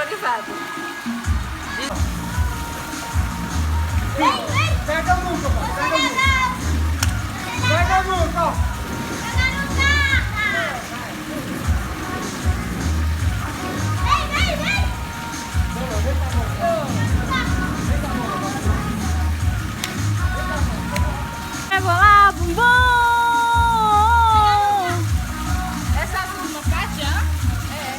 autorizado. Vem, vem! Pega a nuca, pô. Pega a nuca. Pega a nuca, ó. Pega a nuca! Vem, vem, vem! Vem pra mão. Pegou lá, bumbum! Essa azul no Catian? É.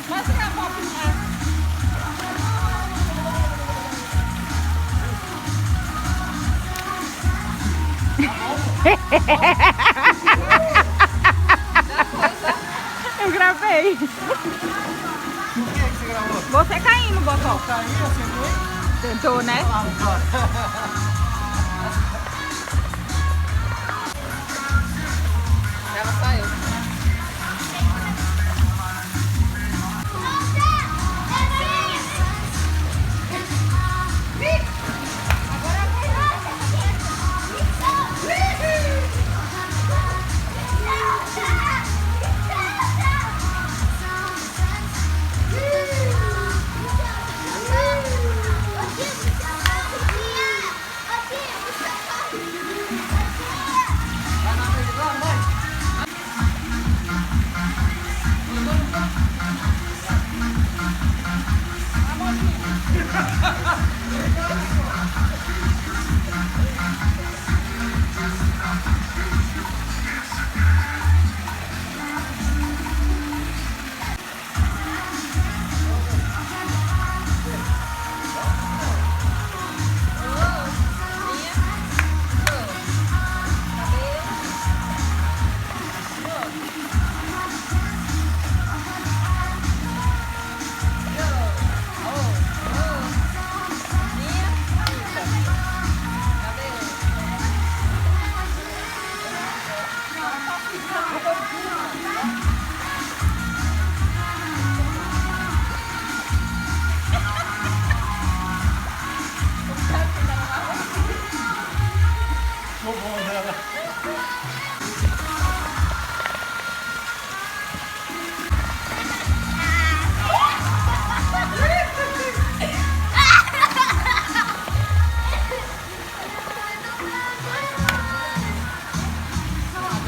Mostra a pop. Eu gravei. Por que você gravou? Você caindo, Bocó. Caiu, acertou? Tentou, né? Ela saiu.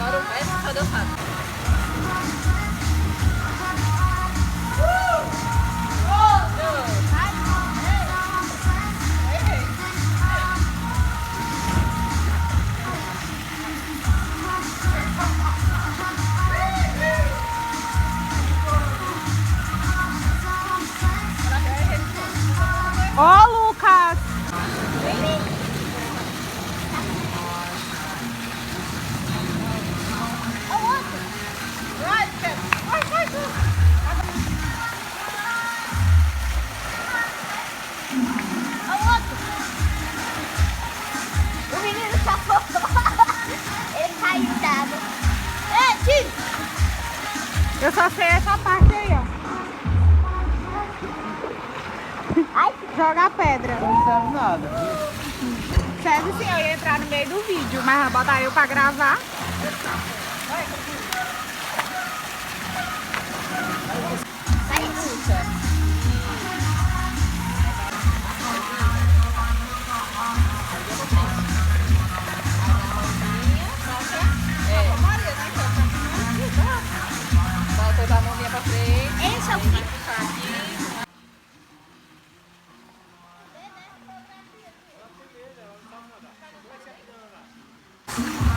Agora o mestre só deu fato. Ó, Lucas! O menino chapou. Ele caiu d'água. Ei, tio! Eu só sei essa parte aí, ó. Ai, Jogar pedra. Não serve nada. Serve sim, eu ia entrar no meio do vídeo, mas vai botar eu pra gravar. sai, puxa. Bota a mãozinha pra frente. Esse é o fim. Ficar aqui. Vai